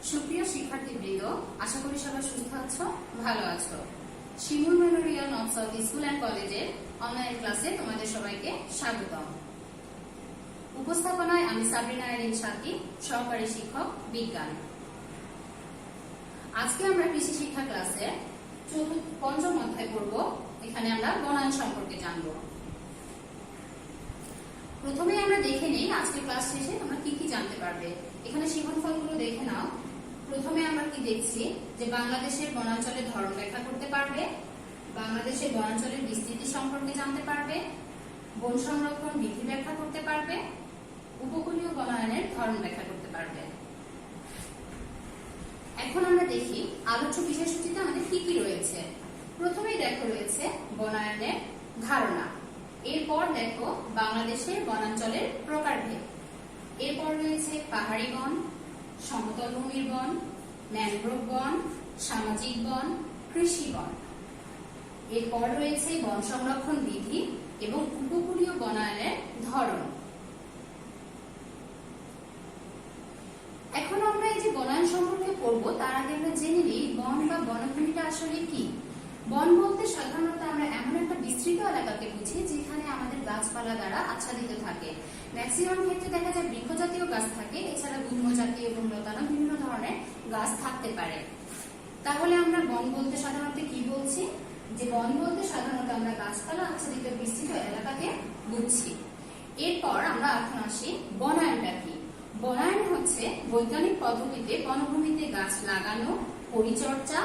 সুপ্রিয় শিক্ষার্থীবৃন্দ, আশা করি সবাই সুস্থ আছো, ভালো আছো। Shimul memorial north south school and কলেজের অনলাইন ক্লাসে তোমাদের সবাইকে স্বাগতম। উপস্থাপনায় আমি সাবরিনা আইরিন সাথী, সহকারী শিক্ষক বিজ্ঞান। আজকে আমরা কৃষি শিক্ষা ক্লাসে পঞ্চম অধ্যায় পড়ব। এখানে আমরা বনায়ন সম্পর্কে জানবো। প্রথমে আমরা দেখে নেই আজকে ক্লাস শেষে তোমরা কি কি জানতে পারবে। এখানে সীমান্তফলগুলো দেখে নাও। প্রথমে আমরা কি দেখছি যে বাংলাদেশের বনাঞ্চলের ধরন ব্যাখ্যা করতে পারবে, বাংলাদেশের বনাঞ্চলের বিস্তৃতি সম্পর্কে জানতে পারবে, বন সংরক্ষণ বিধি ব্যাখ্যা করতে পারবে, উপকূলীয় বনায়নের ধরন ব্যাখ্যা করতে পারবে। এখন আমরা দেখি আলোচ্য বিষয়সূচিতে আমাদের কি কি রয়েছে। প্রথমেই দেখো রয়েছে বনায়নের ধারণা, এরপর দেখো বাংলাদেশের বনাঞ্চলের প্রকারভেদ, এরপর রয়েছে পাহাড়ি বন, সমতল ভূমির বন, ম্যানগ্রোভ বন, সামাজিক বন, কৃষি বন। এরপর রয়েছে বন সংরক্ষণ বিধি এবং উপকূলীয় বনায়নের ধরন। এখন আমরা এই যে বনায়ন সম্পর্কে পড়বো তার আগে আমরা জেনে নিই বন বা বনভূমিটা আসলে কি। বন বলতে সাধারণত আমরা এমন একটা বিস্তৃত এলাকাকে বুঝি যেখানে আমাদের গাছপালা দ্বারা আচ্ছাদিত থাকে। ম্যাক্সিমাম ক্ষেত্রে দেখা যায় বৃক্ষ জাতীয় গাছ থাকে, এছাড়া গুল্ম জাতীয় এবং লতানো বিভিন্ন ধরনের গাছ থাকতে পারে। তাহলে আমরা বন বলতে সাধারণত কি বলছি, যে বন বলতে সাধারণত আমরা গাছপালা আচ্ছাদিত বিস্তৃত এলাকাকে বুঝছি। এরপর আমরা এখন আসি বনায়নটা কি। বনায়ন হচ্ছে বৈজ্ঞানিক পদ্ধতিতে বনভূমিতে গাছ লাগানো, পরিচর্যা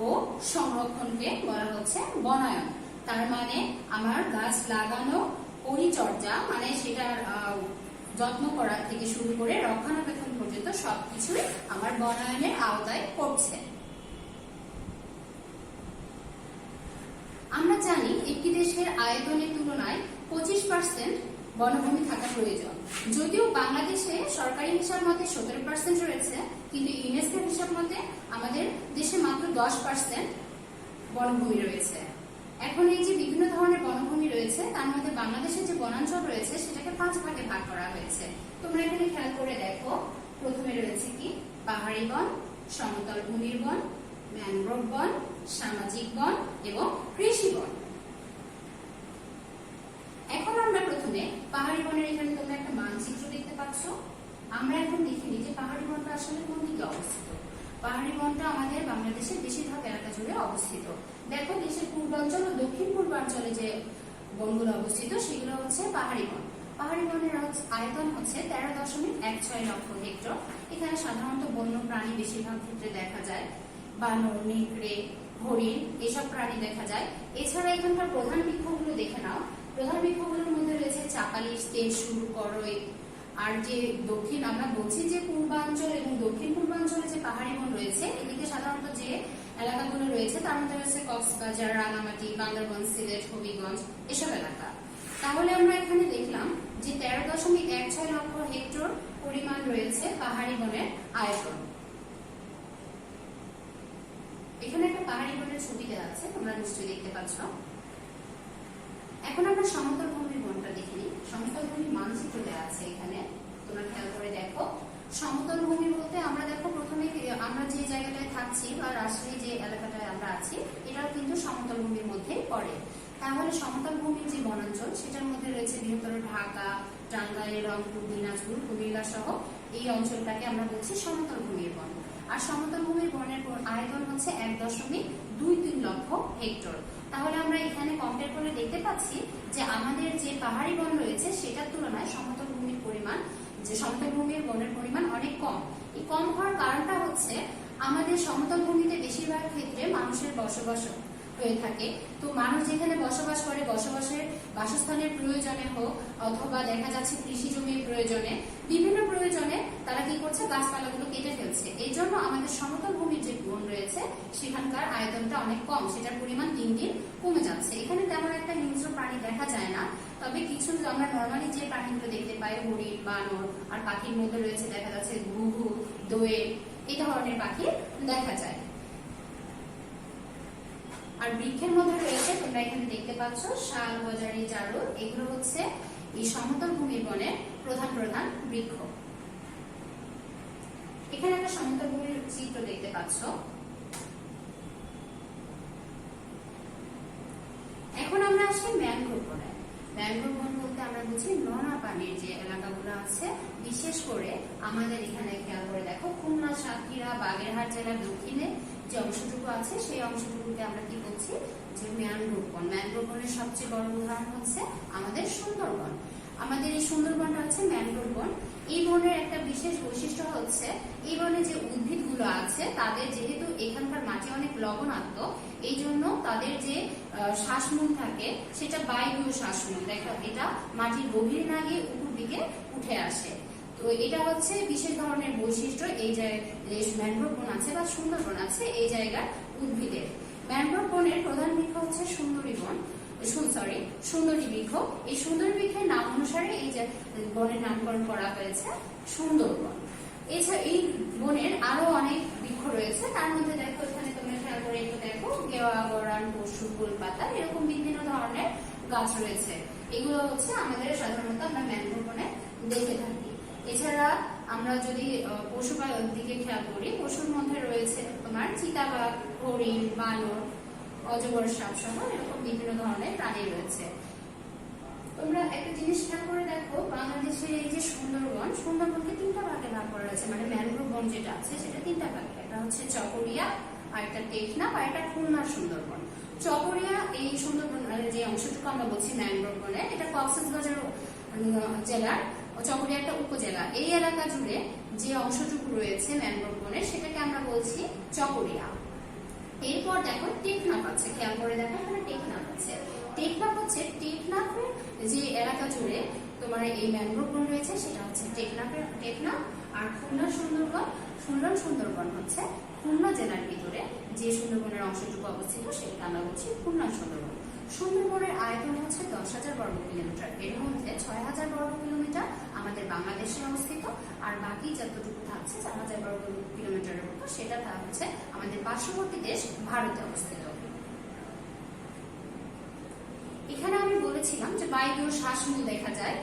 ও সংরক্ষণকে বলা হচ্ছে বনায়ন। তার মানে আমার গাছ লাগানো, পরিচর্যা মানে সেটার যত্ন করা থেকে শুরু করে রক্ষণাবেক্ষণ পর্যন্ত সবকিছুই আমার বনায়নের আওতায় পড়ছে। আমরা জানি একটি দেশের আয়তনের তুলনায় 25% বনভূমি থাকা প্রয়োজন। যদিও বাংলাদেশে সরকারি হিসাব মতে 17% রয়েছে, কিন্তু ইউনেস্কোর হিসাব মতে আমাদের দেশে মাত্র 10% বনভূমি রয়েছে। এখন এই যে বিভিন্ন ধরনের বনভূমি রয়েছে তার মধ্যে বাংলাদেশের যে বনাঞ্চল রয়েছে সেটাকে 5 ভাগে ভাগ করা হয়েছে। তোমরা এখানে খেয়াল করে দেখো, প্রথমে রয়েছে কি পাহাড়ি বন, সমতল ভূমির বন, ম্যানগ্রোভ বন, সামাজিক বন এবং কৃষি বন। এখন আমরা প্রথমে পাহাড়ি বনের এখানে তোমরা একটা মানচিত্র দেখতে পাচ্ছ। আমরা এখন দেখিনি যে পাহাড়ি বনটা আসলে কোন দিকে অবস্থিত। পাহাড়ি বনটা আমাদের বাংলাদেশের বেশিরভাগ এলাকা জুড়ে অবস্থিত। দেখো দেশের পূর্বাঞ্চল ও দক্ষিণ পূর্বাঞ্চলে যে বনগুলো অবস্থিত সেগুলো হচ্ছে পাহাড়ি বন। পাহাড়ি বনের আয়তন হচ্ছে 13.16 লক্ষ হেক্টর। এখানে সাধারণত বন্য প্রাণী বেশিরভাগ ক্ষেত্রে দেখা যায়, বানর, নেকড়ে, হরিণ এসব প্রাণী দেখা যায়। এছাড়া এখানকার প্রধান বৃক্ষগুলো দেখে নাও। প্রধান বৃক্ষগুলোর মধ্যে রয়েছে চাপালিশ, তেজসুর, করই। আর যে দক্ষিণ আমরা বলছি যে পূর্বাঞ্চল এবং দক্ষিণ পূর্বাঞ্চলে যে পাহাড়ি বন রয়েছে, এদিকে সাধারণত যে এলাকাগুলো রয়েছে তার মধ্যে রয়েছে কক্সবাজার, রাঙামাটি, বান্দরবান, সিলেট, হবিগঞ্জ এসব এলাকা। তাহলে আমরা এখানে দেখলাম যে 13.16 লক্ষ হেক্টর পরিমাণ রয়েছে পাহাড়ি বনের আয়তন। এখানে একটা পাহাড়ি বনের ছবি দেওয়া আছে, তোমরা নিশ্চয়ই দেখতে পাচ্ছ। এখন আমরা সমতল ভূমির বনটা দেখি। সমতল ভূমির মানচিত্র দেওয়া আছে এখানে, তোমরা খেয়াল করে দেখো। সমতল ভূমি বলতে আমরা দেখো প্রথমে আমরা যে জায়গাটায় থাকছি বা রাজশাহী যে এলাকাটায় আমরা আছি এটাও কিন্তু সমতল ভূমির মধ্যেই পড়ে। তাহলে সমতল ভূমির যে বনাঞ্চল সেটার মধ্যে রয়েছে বৃহত্তর ঢাকা, টাঙ্গাইল, রংপুর, দিনাজপুর, কুমিল্লা সহ এই অঞ্চলটাকে আমরা বলছি সমতল ভূমির বন। আর সমতল ভূমির বনের আয়তন হচ্ছে 1.23 লক্ষ হেক্টর। তাহলে আমরা এখানে কম্পেয়ার করে দেখতে পাচ্ছি যে আমাদের যে পাহাড়ি বন রয়েছে সেটার তুলনায় সমতল ভূমির পরিমাণ, যে সমতল ভূমির বনের পরিমাণ অনেক কম। এই কম হওয়ার কারণটা হচ্ছে আমাদের সমতল ভূমিতে বেশিরভাগ ক্ষেত্রে মানুষের বসবাস হয়ে থাকে। তো মানুষ যেখানে বসবাস করে বসবাসের বাসস্থানের প্রয়োজনে হোক অথবা দেখা যাচ্ছে কৃষি জমির প্রয়োজনে, বিভিন্ন প্রয়োজনে তারা কি করছে গাছপালাগুলো কেটে ফেলছে। এই জন্য আমাদের সমতল ভূমির যে বন রয়েছে সেখানকার আয়তনটা অনেক কম, সেটার পরিমাণ দিন দিন কমে যাচ্ছে। এখানে তেমন একটা হিংস্র প্রাণী দেখা যায় না, তবে কিছু আমরা নর্মালি যে প্রাণীগুলো দেখতে পাই হরিণ, বানর আর পাখির মধ্যে রয়েছে দেখা যাচ্ছে ঘুঘু, দোয়েল এই ধরনের পাখি দেখা যায়। আর বৃক্ষের মধ্যে রয়েছে তোমরা এখানে দেখতে পাচ্ছ শাল, গজারি, জারুল, এগুলো হচ্ছে এই সমতল ভূমির বনের প্রধান প্রধান বৃক্ষ। এখানে একটা সমতল ভূমির চিত্র দেখতে পাচ্ছ। এখন আমরা আসি ম্যানগ্রোভ বনে। ম্যানগ্রোভ বন বলতে আমরা বুঝি নোনা পানির যে এলাকাগুলো আছে, বিশেষ করে আমাদের এখানে খেয়াল করে দেখো খুলনা, সাতক্ষীরা, বাগেরহাট জেলার দক্ষিণে যে অংশটুকু আছে সেই অংশটুকুকে আমরা কি বলছি যে ম্যানগ্রোভ বন। ম্যানগ্রোভ বনের সবচেয়ে বড় উদাহরণ হচ্ছে আমাদের সুন্দরবন। আমাদের এই সুন্দরবনটা হচ্ছে ম্যানগ্রোভ বন। এই বনের একটা বিশেষ বৈশিষ্ট্য হচ্ছে এই বনে যে উদ্ভিদগুলো আছে তাদের যেহেতু এখানকার মাটি অনেক লবণাক্ত, এই জন্য তাদের যে শ্বাসমূল থাকে সেটা বায়বীয় শ্বাসমূল। দেখো এটা মাটির গভীর না গিয়ে উপর দিকে উঠে আসে। তো এটা হচ্ছে বিশেষ ধরনের বৈশিষ্ট্য এই যে ম্যানগ্রোভ বন আছে বা সুন্দরবন আছে এই জায়গার উদ্ভিদের। ম্যানগ্রোভ বনের প্রধান বৃক্ষ হচ্ছে সুন্দরী বৃক্ষ। এই সুন্দরী বৃক্ষের নাম অনুসারে এই যে বনের নামকরণ করা হয়েছে সুন্দরবন। এছাড়া এই বনের আরো অনেক বৃক্ষ রয়েছে, তার মধ্যে দেখো এখানে তোমরা খেয়াল করে একটু দেখো গেওয়া, গরান, পশু, গোলপাতা এরকম বিভিন্ন ধরনের গাছ রয়েছে। এগুলো হচ্ছে আমাদের সাধারণত আমরা ম্যানগ্রোভ বনে দেখে থাকি। এছাড়া আমরা যদি পশু দিকে খেয়াল করি, পশুর মধ্যে রয়েছে তোমার চিতাবাঘ, হরিণ, বানর, অজগর সাপ সহ এরকম বিভিন্ন ধরনের প্রাণী রয়েছে। তোমরা একটা জিনিস খেয়াল করে দেখো, বাংলাদেশের এই যে সুন্দরবনকে তিনটা ভাগে ভাগ করা হয়েছে। মানে ম্যানগ্রোভ বন যেটা আছে সেটা তিনটা ভাগে, একটা হচ্ছে চকরিয়া, আর একটা টেকনাফ, আর একটা খুলনার সুন্দরবন। চকরিয়া এই সুন্দরবন যে অংশটুকু আমরা বলছি ম্যানগ্রোভ বনে, এটা কক্সবাজার জেলার চকরিয়া একটা উপজেলা। এই এলাকা জুড়ে যে অংশটুকু রয়েছে ম্যানগ্রোভ বনের সেটাকে আমরা বলছি চকরিয়া। এরপর দেখো টেকনাফ আছে, খেয়াল করে দেখো এখানে টেকনাফ আছে। টেকনাফের যে এলাকা জুড়ে তোমার এই ম্যানগ্রোভ বন রয়েছে সেটা হচ্ছে টেকনাফ। আর খুলনার সুন্দরবন হচ্ছে খুলনা জেলার ভিতরে যে সুন্দরবনের অংশটুকু অবস্থিত সেটা আমরা বলছি খুলনা সুন্দরবন। সুন্দরবনের আয়তন হচ্ছে 10,000 বর্গ কিলোমিটার। এর মধ্যে 6,000 বর্গ কিলোমিটার আমাদের বাংলাদেশে অবস্থিত, আর বাকি যতটুকু থাকছে 4,000 বর্গ কিলোমিটারের মতো সেটা হচ্ছে আমাদের পার্শ্ববর্তী দেশ ভারতে অবস্থিত। এখানে আমি বলেছিলাম যে বায়বীয় শ্বাসমূল দেখা যায়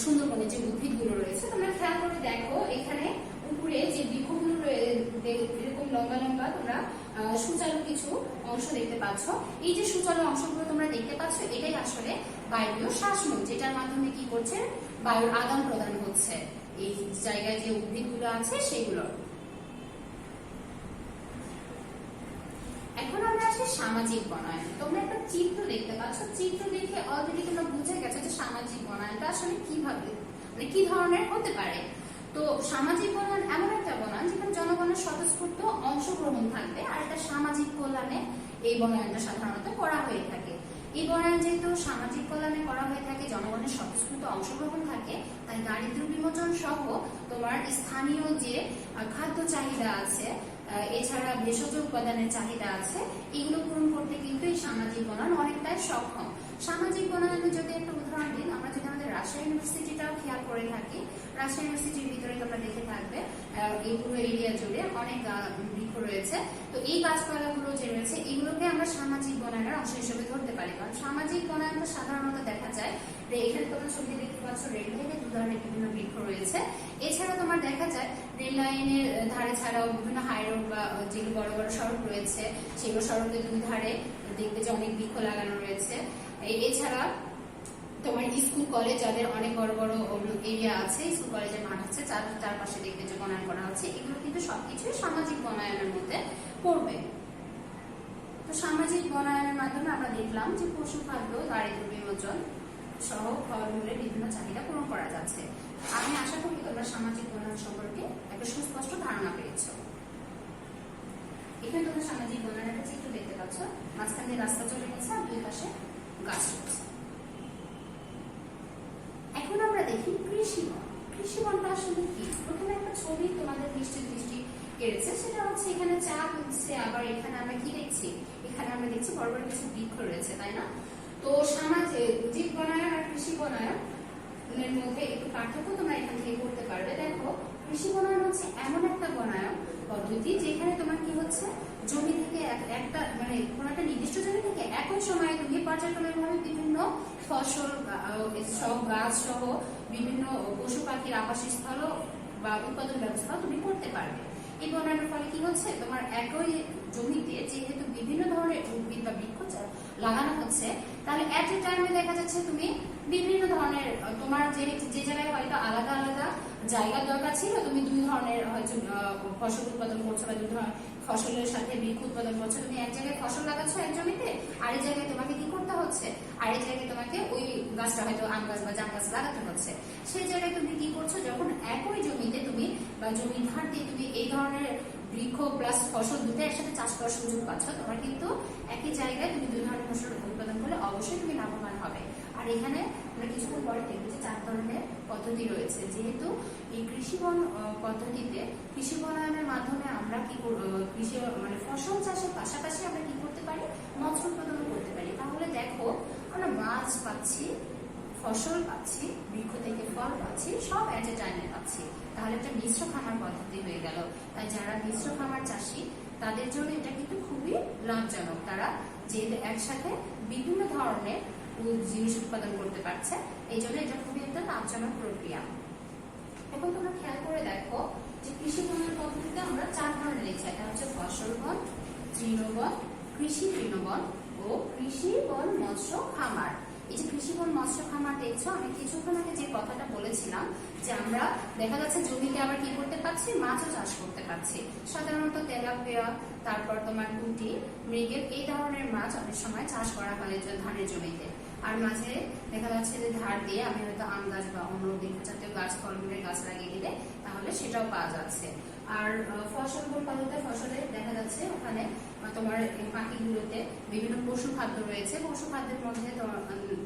সুন্দরবনে যে উদ্ভিদগুলো রয়েছে। তোমরা খেয়াল করে দেখো এখানে উপরে যে বৃক্ষগুলো এরকম লম্বা লম্বা তোমরা সুচালু কিছু অংশ দেখতে পাচ্ছ। এই যে সুচালু অংশগুলো তোমরা দেখতে পাচ্ছ এটাই আসলে বায়বীয় শ্বাসমূল, যেটার মাধ্যমে কি করছে বায়ুর আদান প্রদান হচ্ছে এই জায়গায় যে উদ্ভিদগুলো আছে সেগুলো। এখন আমরা আসি সামাজিক বনায়ন। তোমরা একটা চিত্র দেখতে পাচ্ছ, চিত্র দেখে অলরেডি তোমরা বুঝে গেছো যে সামাজিক বনায়নটা আসলে কিভাবে মানে কি ধরনের হতে পারে। তো সামাজিক বনায়ন এমন একটা বনায়ন যেখানে জনগণের স্বতঃস্ফূর্ত অংশগ্রহণ থাকবে, আর এটা সামাজিক কল্যাণে এই বনায়নটা সাধারণত করা হয়ে থাকে। এই বনায়ন যেহেতু সামাজিক কল্যাণে করা হয়ে থাকে, জনগণের স্বতঃস্ফূর্ত অংশগ্রহণ থাকে, তাই দারিদ্র্য বিমোচন সহ তোমার স্থানীয় যে খাদ্য চাহিদা আছে, এছাড়া ভেষজ উপাদানের চাহিদা আছে, এগুলো পূরণ করতে কিন্তু এই সামাজিক বনায়ন অনেকটাই সক্ষম। সামাজিক বনায়নের যদি একটা উদাহরণ দিন, আমরা যদি আমাদের রাজশাহী ইউনিভার্সিটিটাও খেয়াল করে থাকি, রাজশাহী ইউনিভার্সিটির ভিতরে তোমরা দেখে থাকবে এই পুরো এরিয়া জুড়ে অনেক বৃক্ষ রয়েছে। তো এই গাছপালাগুলো যে রয়েছে এগুলোকে আমরা সামাজিক বনায়নের অংশ হিসেবে ধরতে পারি। কারণ সামাজিক বনায়নটা সাধারণত দেখা যায় যে এখানে তোমরা ছবি দেখতে পাচ্ছ রেল লাইনের দুধারে বিভিন্ন বৃক্ষ রয়েছে। এছাড়া তোমার দেখা যায় রেল লাইনের ধারে ছাড়াও বিভিন্ন হাই রোড বা যেগুলো বড় বড় সড়ক রয়েছে সেগুলো সড়কের দুই ধারে দেখবে যে অনেক বৃক্ষ লাগানো রয়েছে। এছাড়া তোমার স্কুল কলেজ যাদের অনেক বড় বড় এরিয়া আছে, স্কুল কলেজের মাঠ আছে, চারপাশে দেখবে যে বনায়ন করা হচ্ছে, এগুলো কিন্তু সবকিছুই সামাজিক বনায়নের মধ্যে পড়বে। তো সামাজিক বনায়নের মাধ্যমে আমরা দেখলাম যে পশু খাদ্য, দারিদ্র্য বিমোচন সহ ফলমূলের বিভিন্ন চাহিদা পূরণ করা যাচ্ছে। আমি আশা করি তোমরা সামাজিক বনায়ন সম্পর্কে একটা সুস্পষ্ট ধারণা পেয়েছ। এখানে তোমরা সামাজিক বনায়নের একটা চিত্র দেখতে পাচ্ছ, মাঝখান দিয়ে রাস্তা চলে গেছে আর দুই পাশে গাছ রয়েছে। এখন আমরা দেখি কৃষিবন। কৃষিবনটা আসলে কি? প্রথমে একটা ছবি তোমাদের দৃষ্টি কেড়েছে, সেটা হচ্ছে এখানে চা হচ্ছে, আবার এখানে আমরা কি দেখছি, এখানে আমরা দেখছি বড় বড় কিছু বৃক্ষ রয়েছে, তাই না? তো সামাজিক বনায়ন আর কৃষি বনায়নের মধ্যে একটু পার্থক্য তোমরা এখান থেকে করতে পারবে। দেখো কৃষি বনায়ন হচ্ছে এমন একটা বনায়ন পদ্ধতি যেখানে তোমার কি হচ্ছে জমি থেকে একটা মানে কোন একটা নির্দিষ্ট জমি থেকে একই সময়ে তুমি পর্যায়ক্রমিকভাবে বিভিন্ন ফসল সহ গাছ সহ বিভিন্ন পশু পাখির আবাসস্থল বা উৎপাদন ব্যবস্থা তুমি করতে পারবে। এই বনায়নের ফলে কি হচ্ছে, তোমার একই জমিতে যেহেতু বিভিন্ন ধরনের উদ্ভিদ বা বৃক্ষ লাগানো হচ্ছে, তাহলে এট এ টাইমে দেখা যাচ্ছে তুমি বিভিন্ন ধরনের, তোমার যে জায়গায় হয়তো আলাদা আলাদা জায়গার দরকার ছিল, তুমি দুই ধরনের হয়তো ফসল উৎপাদন করছো বা দুই ধরনের ফসলের সাথে বৃক্ষ উৎপাদন করছো, তুমি এক জায়গায় ফসল লাগাচ্ছ এক জমিতে, আরেক জায়গায় তোমাকে কি করতে হচ্ছে, আরেক জায়গায় তোমাকে ওই গাছটা হয়তো আম গাছ বা জাম গাছ লাগাতে হচ্ছে। সেই জায়গায় তুমি কি করছো, যখন একই জমিতে তুমি বা জমির ধার দিয়ে তুমি এই ধরনের বৃক্ষ প্লাস ফসল দুটো একসাথে চাষ করার সুযোগ পাচ্ছ, তোমার কিন্তু একই জায়গায় তুমি দুই ধরনের ফসল উৎপাদন করলে অবশ্যই তুমি লাভবান হবে। আর এখানে আমরা কিছুক্ষণ পরে দেখবো যে 4 ধরনের পদ্ধতি রয়েছে। যেহেতু এই কৃষি বন পদ্ধতিতে, কৃষি বনায়নের মাধ্যমে আমরা কি কৃষি মানে ফসল চাষের পাশাপাশি আমরা কি করতে পারি, মৎস্য উৎপাদন করতে পারি। তাহলে দেখো আমরা মাছ পাচ্ছি, ফসল পাচ্ছি, বৃক্ষ থেকে ফল পাচ্ছি, সব এট এ টাইমে পাচ্ছি। তাহলে একটা মিশ্র খামার পদ্ধতি হয়ে গেল। তাই যারা মিশ্র খামার চাষী তাদের জন্য এটা কিন্তু খুবই লাভজনক। তারা যে একসাথে বিভিন্ন ধরনের জিনিস উৎপাদন করতে পারছে, এই জন্য এটা খুবই একটা লাভজনক প্রক্রিয়া। এখন তোমরা খেয়াল করে দেখো যে কৃষি বনের পদ্ধতিতে আমরা 4 ধরনের লিখছি। এটা হচ্ছে ফসল বন, তৃণবন, কৃষি তৃণবন ও কৃষি বন মৎস্য খামার। এই যে কৃষি বন মৎস্য খামার দেখছো, আমি কিছুক্ষণ আগে যে কথাটা বলেছিলাম যে আমরা দেখা যাচ্ছে জমিতে আবার কি করতে পারছি, মাছও চাষ করতে পারছি। সাধারণত তেলাপিয়া, তারপর তোমার পুঁটি, মৃগেল, এই ধরনের মাছ অনেক সময় চাষ করা হয় ধানের জমিতে। আর মাঝে দেখা যাচ্ছে যে ধার দিয়ে আমি হয়তো আম গাছ বা অন্য বৃক্ষ জাতীয় গাছ, ফলমূলের গাছ লাগিয়ে দিলে তাহলে সেটাও পাওয়া যাচ্ছে। আর ফসল পদ্ধতিতে ফসলে দেখা যাচ্ছে ওখানে তোমার পাখিগুলোতে বিভিন্ন পশু খাদ্য রয়েছে। পশু খাদ্যের মধ্যে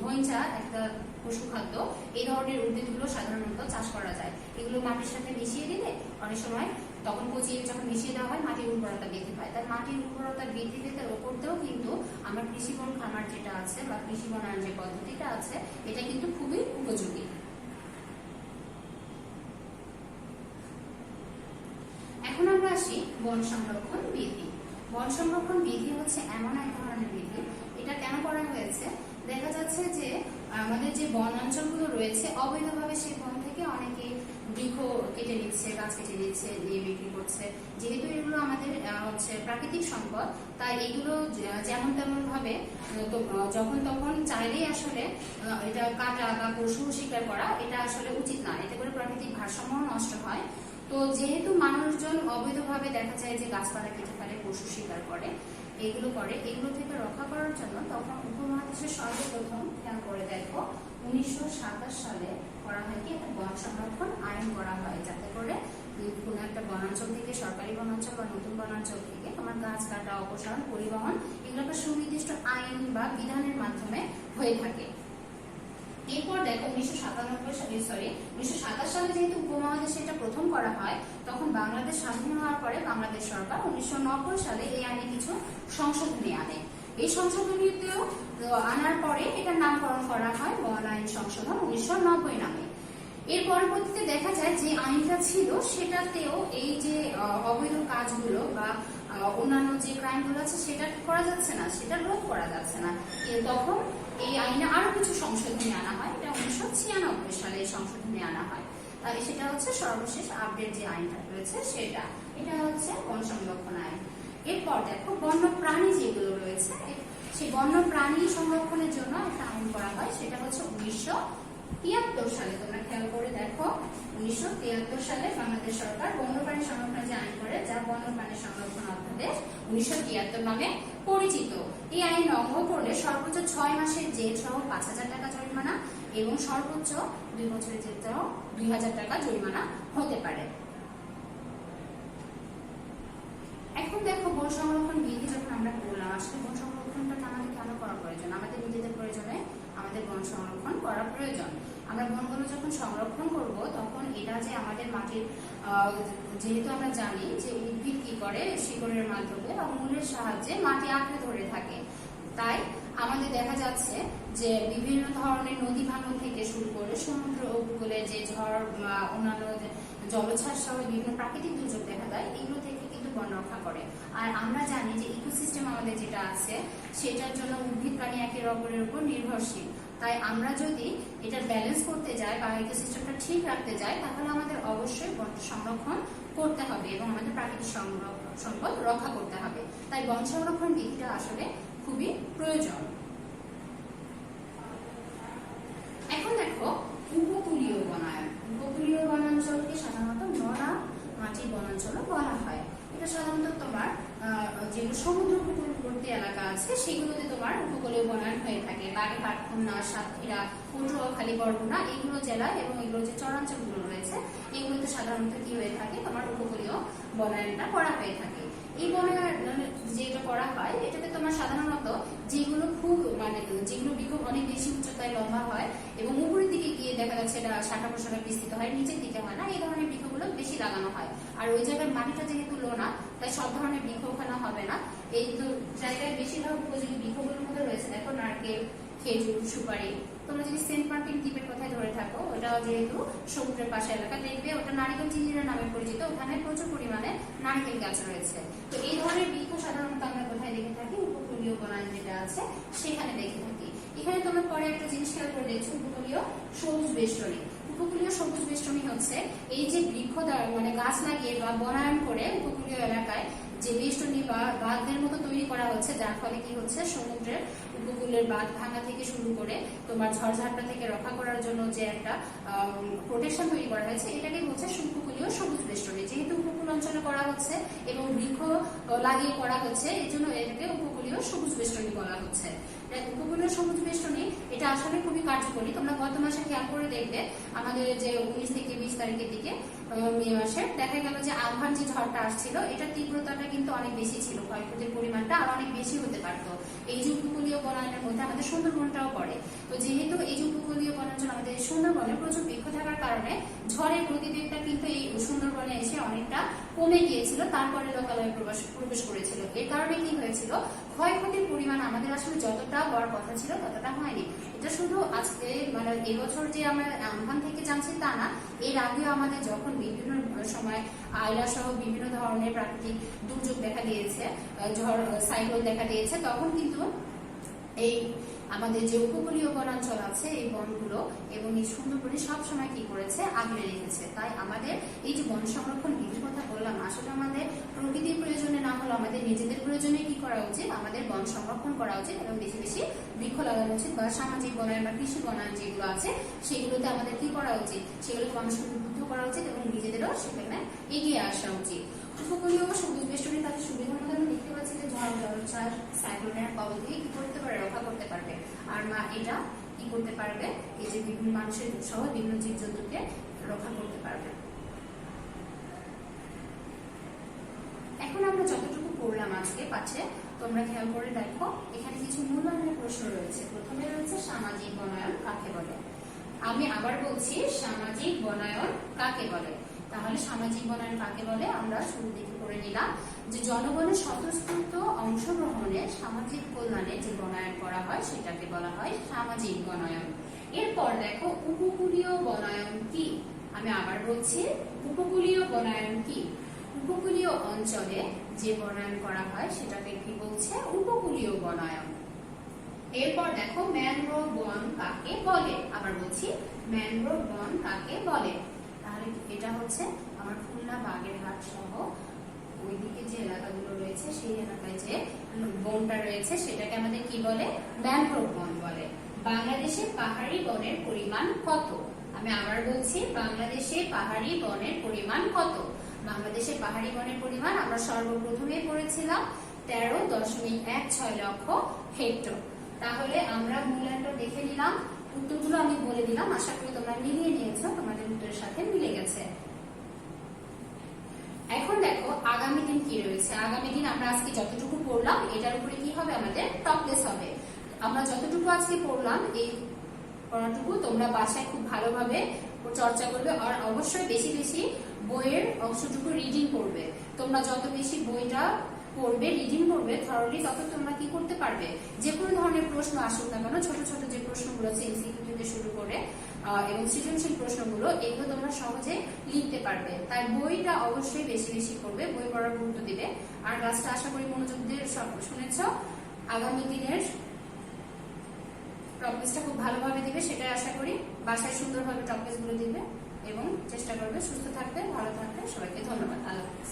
ধইঞ্চা একটা পশু খাদ্য, এই ধরনের উদ্ভিদগুলো সাধারণত চাষ করা যায়। এগুলো মাটির সাথে মিশিয়ে দিলে অনেক সময় তখন পচিয়ে যখন মিশিয়ে দেওয়া হয় মাটির উর্বরতা বৃদ্ধি পায়। তাই মাটির উর্বরতা বৃদ্ধি পেতে ওপর দিয়েও কিন্তু আমার কৃষি বন খামার যেটা আছে বা কৃষি বনায়ন যে পদ্ধতিটা আছে, এটা কিন্তু খুবই উপযোগী। এখন আমরা আসি বন সংরক্ষণ বিধি। বন সংরক্ষণ বিধি হচ্ছে এমন এক ধরনের বিধি, এটা কেন করা হয়েছে, দেখা যাচ্ছে যে আমাদের যে বনাঞ্চলগুলো রয়েছে অবৈধভাবে সেই বন থেকে অনেকে বৃক্ষ কেটে নিচ্ছে, গাছ কেটে নিচ্ছে, নিয়ে বিক্রি করছে। যেহেতু এগুলো আমাদের হচ্ছে প্রাকৃতিক সম্পদ, তাই এগুলো যেমন তেমন ভাবে যখন তখন চাইলেই আসলে এটা কাটা বা পশু শিকার করা এটা আসলে উচিত না। এতে করে প্রাকৃতিক ভারসাম্য নষ্ট হয়। তো যেহেতু মানুষজন অবৈধভাবে দেখা যায় যে গাছপালা কেটে ফেলে, পশু শিকার করে, এগুলো থেকে রক্ষা করার জন্য তখন উপমহাদেশের সর্বপ্রথম খেয়াল করে দেখো 1927 সালে করা হয় কি, একটা বন সংরক্ষণ আইন করা হয়, যাতে করে কোন একটা বনাঞ্চল থেকে, সরকারি বনাঞ্চল বা নতুন বনাঞ্চল থেকে তোমার গাছ কাটা, অপসারণ, পরিবহন, এগুলো একটা সুনির্দিষ্ট আইন বা বিধানের মাধ্যমে হয়ে থাকে। এরপর দেখো 1927 সালে যেহেতু উপমহাদেশে এটা প্রথম করা হয়, তখন বাংলাদেশ স্বাধীন হওয়ার পরে বাংলাদেশ সরকার 1990 সালে এই আইনে কিছু সংশোধনী আনে। এই সংশোধনীতেও আনার পরে এটার নামকরণ করা হয় বন আইন সংশোধন 1990 নামে। এর পরবর্তীতে দেখা যায় যে আইনটা ছিল সেটাতেও এই যে অবৈধ কাজগুলো বা অন্যান্য যে ক্রাইমগুলো আছে সেটা করা যাচ্ছে না, সেটা রোধ করা যাচ্ছে না। তখন এই আইনে আরো কিছু সংশোধনী আনা হয়। এটা 1996 সালে এই সংশোধনী আনা হয়। সেটা হচ্ছে সর্বশেষ আপডেট যে আইনটা রয়েছে সেটা, এটা হচ্ছে বন সংরক্ষণ আইন। এরপর দেখো বন্য প্রাণী যেগুলো রয়েছে, সেই বন্য প্রাণী সংরক্ষণের জন্য একটা আইন করা হয়, সেটা হচ্ছে 1973 সালে। তোমরা খেয়াল করে দেখো 1973 সালে বাংলাদেশ সরকার বন্যপ্রাণী সংরক্ষণের যে আইন করে, যা বন্যপ্রাণী সংরক্ষণ অধ্যাদেশ 1973 নামে পরিচিত। এই আইন লঙ্ঘন করলে সর্বোচ্চ 6 মাসের জেল সহ 5,000 টাকা জরিমানা এবং সর্বোচ্চ 2 বছরের জেল সহ 2,000 টাকা জরিমানা হতে পারে। এখন দেখো বন সংরক্ষণ বিধি যখন আমরা বললাম, আসলে বন সংরক্ষণটা আমাদের কেন করা প্রয়োজন, আমাদের নিজেদের প্রয়োজনে আমাদের বন সংরক্ষণ করা প্রয়োজন। আমরা বনগুলো যখন সংরক্ষণ করব তখন এটা যে আমাদের মাটির, যেহেতু আমরা জানি যে উদ্ভিদ কি করে, শিকড়ের মাধ্যমে বা মূলের সাহায্যে মাটি আঁকড়ে ধরে থাকে, তাই আমাদের দেখা যাচ্ছে যে বিভিন্ন ধরনের নদী ভাঙন থেকে শুরু করে সমুদ্র উপকূলে যে ঝড়, অন্যান্য জলোচ্ছ্বাস সহ বিভিন্ন প্রাকৃতিক দুর্যোগ দেখা দেয়, এগুলো থেকে কিন্তু বন রক্ষা করে। আর আমরা জানি যে ইকোসিস্টেম আমাদের যেটা আছে সেটার জন্য উদ্ভিদ প্রাণী একে অপরের উপর নির্ভরশীল। তাই আমরা যদি এটা ব্যালেন্স করতে যাই বা ইকোসিস্টেমটা ঠিক রাখতে যাই, তাহলে আমাদের অবশ্যই বন সংরক্ষণ করতে হবে এবং আমাদের প্রাকৃতিক সম্পদ রক্ষা করতে হবে। তাই বন সংরক্ষণ বিধিটা আসলে খুবই প্রয়োজন। এখন দেখো উপকূলীয় বনায়ন। উপকূলীয় বনাঞ্চলকে সাধারণত নড়া মাটির বনাঞ্চল বলা হয়। এটা সাধারণত তোমার যেগুলো সমুদ্র উপকূলবর্তী এলাকা আছে সেগুলোতে তোমার উপকূলীয় বনায়ন হয়ে থাকে। বাগেরহাট, খুলনা, সাতক্ষীরা, পটুয়াখালী, বরগুনা এগুলো জেলা এবং এগুলো যে চরাঞ্চলগুলো রয়েছে এগুলোতে সাধারণত কি হয়ে থাকে, তোমার উপকূলীয় বনায়নটা করা হয়ে থাকে। এই বনায়ন যেটা করা হয় এটাতে তোমার সাধারণত যেগুলো খুব যেগুলো বৃক্ষ অনেক বেশি উচ্চতায় লম্বা হয় এবং উপরের দিকে গিয়ে দেখা যাচ্ছে এটা শাখা প্রশাখা বিস্তৃত হয়, নিচের দিকে হয় না, এই ধরনের বৃক্ষগুলো বেশি লাগানো হয়। আর ওই জায়গার মাটিটা যেহেতু লোনা, তাই সব ধরনের বৃক্ষ ওখানে হবে না। এই জায়গায় বেশিরভাগ উপযোগী বৃক্ষগুলোর মধ্যে রয়েছে দেখো নারকেল, খেজুর, সুপারি। তোমরা যদি সেন্ট মার্টিন দ্বীপের কথায় ধরে থাকো, ওটা যেহেতু সমুদ্রের পাশে এলাকা, দেখবে ওটা নারিকেল চিঞ্জিরা নামে পরিচিত, ওখানে প্রচুর পরিমাণে নারকেল গাছ রয়েছে। তো এই ধরনের বৃক্ষ সাধারণত আমরা কোথায় দেখে থাকি, উপকূলীয় বনায়ন যেটা আছে সেখানে দেখে থাকি। এখানে তোমরা পরে একটা জিনিস খেয়াল করে দেখছো, উপকূলীয় সবুজ বেষ্টনী। উপকূলীয় সবুজ বেষ্টনী হচ্ছে এই যে বৃক্ষ গাছ লাগিয়ে বা বনায়ন করে উপকূলীয় এলাকায় যে বেষ্টনী বা বাঁধের মতো তৈরি করা হচ্ছে, যার ফলে কি হচ্ছে, সমুদ্রের উপকূলের বাঁধ ভাঙা থেকে শুরু করে তোমার ঝড়ঝাপটা থেকে রক্ষা করার জন্য যে একটা প্রোটেকশন তৈরি করা হয়েছে, এটাকে হচ্ছে উপকূলীয় সবুজ বেষ্টনী। যেহেতু উপকূল অঞ্চলে করা হচ্ছে এবং বৃক্ষ লাগিয়ে করা হচ্ছে, এই জন্য এটাকে উপকূলীয় সবুজ বেষ্টনী বলা হচ্ছে। উপকূলীয় সবুজ বেষ্টনী এটা আসলে খুবই কার্যকরী। তোমরা গত মাসে খেয়াল করে দেখবে আমাদের যে 19 থেকে 20 তারিখের দিকে মে মাসে দেখা গেল যে আমফান যে ঝড়টা আসছিল, এটার তীব্রতাটা কিন্তু অনেক বেশি ছিল, ক্ষয়ক্ষতির পরিমাণটা আর অনেক বেশি হতে পারতো। এই যে উপকূলীয় বনায়নের মধ্যে আমাদের সুন্দরবনটাও পড়ে। তো যেহেতু এই যে উপকূলীয় বনাঞ্চল আমাদের সুন্দরবনে প্রচুর বৃক্ষ থাকার কারণে ঝড়ের গতিবেগটা কিন্তু এই সুন্দরবনে এসে অনেকটা কমে গিয়েছিল, তারপরে লোকালয়ে প্রবেশ করেছিল। এর কারণে কি হয়েছিল, ক্ষয়ক্ষতির পরিমাণ আমাদের আসলে যতটা হওয়ার কথা ছিল ততটা হয়নি। এটা শুধু আজকে এবছর যে আমরা আমফান থেকে জানছি তা না, এর আগেও আমাদের যখন বিভিন্ন সময় আয়লা সহ বিভিন্ন ধরনের প্রাকৃতিক দুর্যোগ দেখা দিয়েছে, ঝড় সাইক্লোন দেখা দিয়েছে, তখন কিন্তু এই আমাদের যে উপকূলীয় বনাঞ্চল আছে এই বনগুলো এবং এই সুন্দরবনে সবসময় কি করেছে, আগলে রেখেছে। তাই আমাদের এই যে বন সংরক্ষণ বিধির কথা বললাম, আসলে আমাদের প্রকৃতির প্রয়োজনে না হলে আমাদের নিজেদের প্রয়োজনে কি করা উচিত, আমাদের বন সংরক্ষণ করা উচিত এবং বেশি বেশি বৃক্ষ লাগানো উচিত। বা সামাজিক বনায়ন বা কৃষি বনায়ন যেগুলো আছে সেগুলোতে আমাদের কি করা উচিত, সেগুলোকে মানুষকে উদ্বুদ্ধ করা উচিত এবং নিজেদেরও সেখানে এগিয়ে আসা উচিত। উপকূলীয় সবুজ বেষ্টনী তাদের সুবিধার মধ্যে আমি দেখতে পাচ্ছি যে ঝড়, জলোচ্ছ্বাস, সাইক্লোনের কবল থেকে কি করতে পারে, রক্ষা করতে পারবে। আর এটা কি করতে পারবে, এই যে বিভিন্ন মানুষের সহ বিভিন্ন জীবজন্তুকে রক্ষা করতে পারবে। এখন আমরা যতটুকু পড়লাম আজকে পাচ্ছে, তোমরা খেয়াল করে দেখো এখানে কিছু মূল্যায়নের প্রশ্ন রয়েছে। প্রথমে রয়েছে সামাজিক বনায়ন কাকে বলে। আমি আবার বলছি, সামাজিক বনায়ন কাকে বলে। তাহলে সামাজিক বনায়ন কাকে বলে আমরা শুরু থেকে করে নিলাম যে জনগণের স্বতঃস্ফূর্ত অংশগ্রহণে সামাজিক কল্যাণে যে বনায়ন করা হয় সেটাকে বলা হয় সামাজিক বনায়ন। এরপর দেখো উপকূলীয় বনায়ন কি। আমি আবার বলছি, উপকূলীয় বনায়ন কি। উপকূলীয় অঞ্চলে যে বনায়ন করা হয় সেটাকে কি বলছে, উপকূলীয় বনায়ন। এরপর দেখো ম্যানগ্রোভ বন কাকে বলে। আবার বলছি, ম্যানগ্রোভ বন কাকে বলে। তাহলে এটা হচ্ছে আমার খুলনা, বাগেরহাট সহ ওইদিকে যে এলাকাগুলো রয়েছে সেই এলাকায় যে বনটা রয়েছে সেটাকে আমাদের কি বলে, ম্যানগ্রোভ বন বলে। বাংলাদেশে পাহাড়ি বনের পরিমাণ কত। আমি আবার বলছি, বাংলাদেশে পাহাড়ি বনের পরিমাণ কত। বাংলাদেশের পাহাড়ি বনের পরিমাণ আমরা সর্বপ্রথমে পড়েছিলাম 13.16 লক্ষ হেক্টর। তাহলে আমরা মূল্যায়নটা দেখে নিলাম, উত্তরগুলো আমি বলে দিলাম, আশা করি তোমরা মিলিয়ে নিয়েছো, তোমাদের উত্তরের সাথে মিলে গেছে। এখন দেখো আগামী দিন কি রয়েছে। আগামী দিন আমরা আজকে যতটুকু পড়লাম এটার উপরে কি হবে, আমাদের টপলেস হবে। আমরা যতটুকু আজকে পড়লাম এই পড়াটুকু তোমরা বাসায় খুব ভালোভাবে চর্চা করবে আর অবশ্যই বেশি বেশি বইয়ের অংশটুকু রিডিং করবে। তোমরা যত বেশি বইটা পড়বে, রিডিং করবে থরলি, তত তোমরা কি করতে পারবে, যে কোনো ধরনের প্রশ্ন আসুক না কেন, ছোট ছোট যে প্রশ্নগুলো আছে এমসিকিউ থেকে শুরু করে এবং সৃজনশীল প্রশ্নগুলো, এগুলো তোমরা সহজে লিখতে পারবে। তাই বইটা অবশ্যই বেশি বেশি করবে, বই পড়ার গুরুত্ব দিবে। আর ক্লাসটা আশা করি মনোযোগ দিয়ে শুনেছ। আগামী দিনের টপিকসটা খুব ভালোভাবে দিবে সেটাই আশা করি। বাসায় সুন্দরভাবে টপিকসগুলো দিবে এবং চেষ্টা করবে সুস্থ থাকবে, ভালো থাকবে। সবাইকে ধন্যবাদ। আল্লাহ হাফেজ।